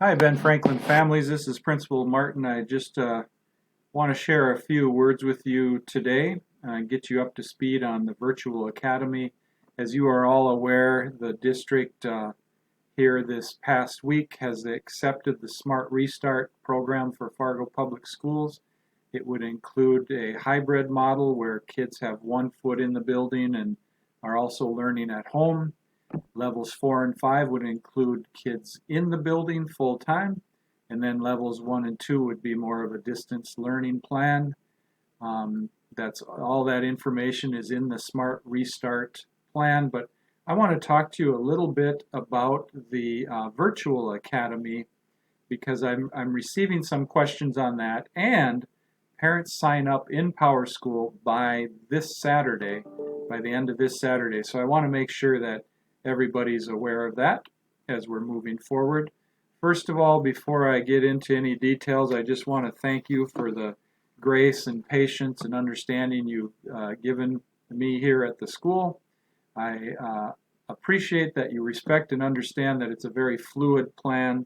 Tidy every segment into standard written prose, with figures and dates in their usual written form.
Hi, Ben Franklin families. This is Principal Martin. I just want to share a few words with you today and get you up to speed on the Virtual Academy. As you are all aware, the district here this past week has accepted the Smart Restart program for Fargo Public Schools. It would include a hybrid model where kids have one foot in the building and are also learning at home. Levels 4 and 5 would include kids in the building full time, and then levels 1 and 2 would be more of a distance learning plan. That's all that information is in the Smart Restart plan, but I want to talk to you a little bit about the Virtual Academy because I'm receiving some questions on that, and parents sign up in PowerSchool by this Saturday, by the end of this Saturday. So I want to make sure that everybody's aware of that as we're moving forward. First of all, before I get into any details, I just want to thank you for the grace and patience and understanding you've given me here at the school. I appreciate that you respect and understand that it's a very fluid plan.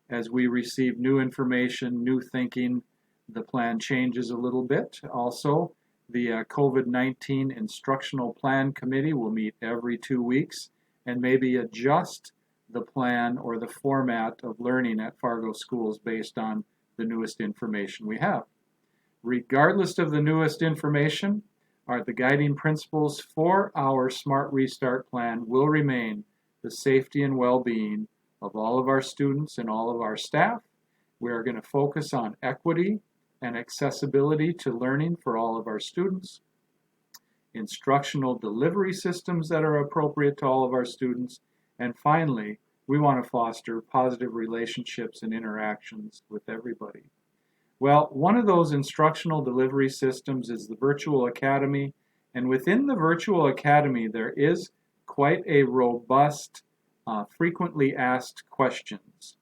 As we receive new information, new thinking, the plan changes a little bit. Also, the COVID-19 Instructional Plan Committee will meet every 2 weeks and maybe adjust the plan or the format of learning at Fargo schools based on the newest information we have. Regardless of the newest information, the guiding principles for our Smart Restart plan will remain the safety and well-being of all of our students and all of our staff. We are going to focus on equity and accessibility to learning for all of our students, instructional delivery systems that are appropriate to all of our students, and finally, we want to foster positive relationships and interactions with everybody. Well, one of those instructional delivery systems is the Virtual Academy, and within the Virtual Academy there is quite a robust frequently asked questions.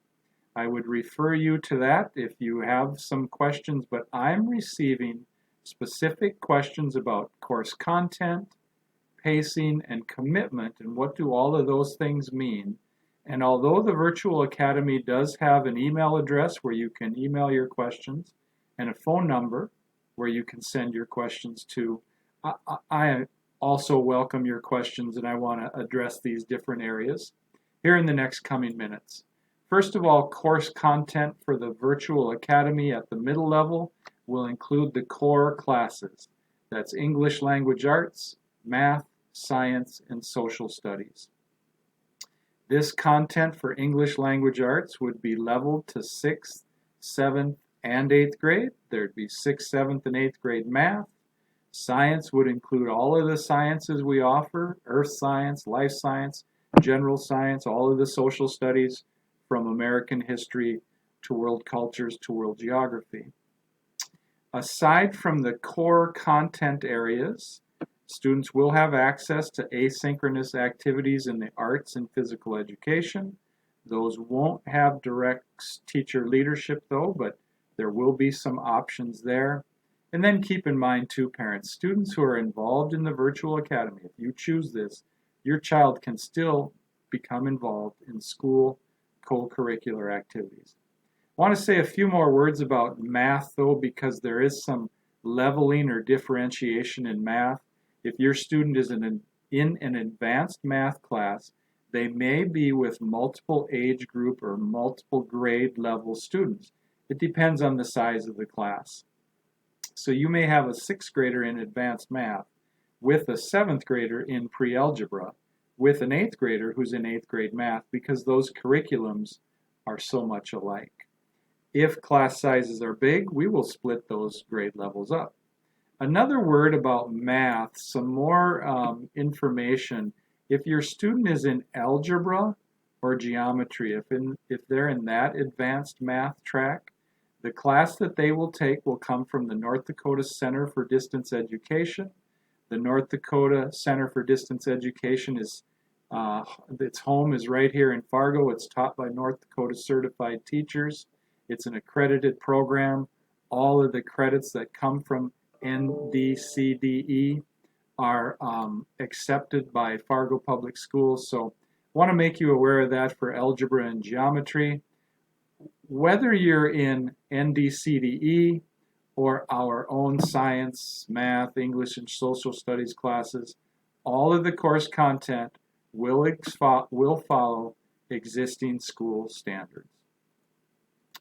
I would refer you to that if you have some questions, but I'm receiving specific questions about course content, pacing, and commitment, and what do all of those things mean. And although the Virtual Academy does have an email address where you can email your questions and a phone number where you can send your questions to, I also welcome your questions and I want to address these different areas here in the next coming minutes. First of all, course content for the Virtual Academy at the middle level will include the core classes. That's English Language Arts, Math, Science, and Social Studies. This content for English Language Arts would be leveled to 6th, 7th, and 8th grade. There'd be 6th, 7th, and 8th grade math. Science would include all of the sciences we offer, earth science, life science, general science, all of the social studies from American history to world cultures to world geography. Aside from the core content areas, students will have access to asynchronous activities in the arts and physical education. Those won't have direct teacher leadership though, but there will be some options there. And then keep in mind too, parents, students who are involved in the Virtual Academy, if you choose this, your child can still become involved in school co-curricular activities. I want to say a few more words about math though, because there is some leveling or differentiation in math. If your student is in an advanced math class, they may be with multiple age group or multiple grade level students. It depends on the size of the class. So you may have a 6th grader in advanced math with a 7th grader in pre-algebra with an 8th grader who's in 8th grade math because those curriculums are so much alike. If class sizes are big, we will split those grade levels up. Another word about math, some more information. If your student is in algebra or geometry, if they're in that advanced math track, the class that they will take will come from the North Dakota Center for Distance Education. The North Dakota Center for Distance Education is, its home is right here in Fargo. It's taught by North Dakota certified teachers. It's an accredited program. All of the credits that come from NDCDE are accepted by Fargo Public Schools. So I want to make you aware of that for algebra and geometry. whether you're in NDCDE or our own science, math, English, and social studies classes, all of the course content will follow existing school standards.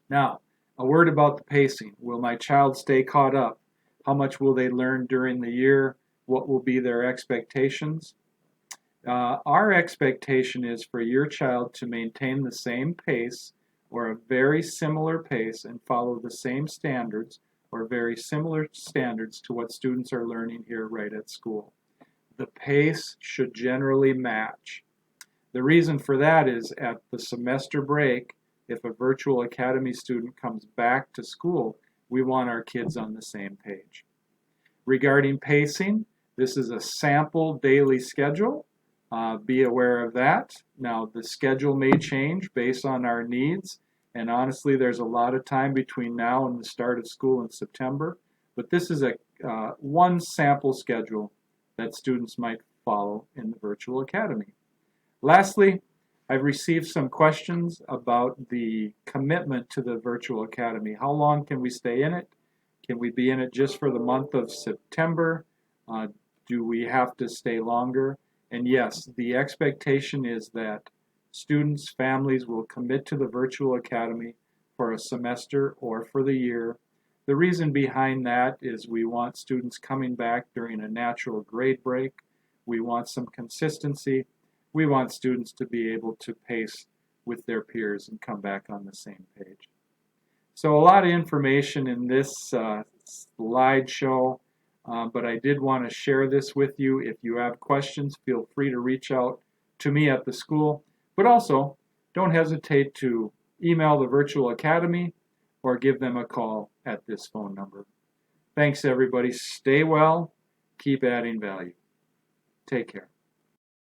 Now, a word about the pacing. Will my child stay caught up? How much will they learn during the year? What will be their expectations? Our expectation is for your child to maintain the same pace or a very similar pace and follow the same standards or very similar standards to what students are learning here right at school. The pace should generally match. The reason for that is at the semester break, if a virtual academy student comes back to school, we want our kids on the same page. Regarding pacing, this is a sample daily schedule. Be aware of that. Now, the schedule may change based on our needs, and honestly, there's a lot of time between now and the start of school in September, but this is a one sample schedule that students might follow in the virtual academy. Lastly, I've received some questions about the commitment to the virtual academy. How long can we stay in it? Can we be in it just for the month of September? Do we have to stay longer? And yes, the expectation is that students, families will commit to the virtual academy for a semester or for the year. The reason behind that is we want students coming back during a natural grade break. We want some consistency. We want students to be able to pace with their peers and come back on the same page. So a lot of information in this slideshow. But I did want to share this with you. If you have questions, feel free to reach out to me at the school. But also, don't hesitate to email the Virtual Academy or give them a call at this phone number. Thanks, everybody. Stay well. Keep adding value. Take care.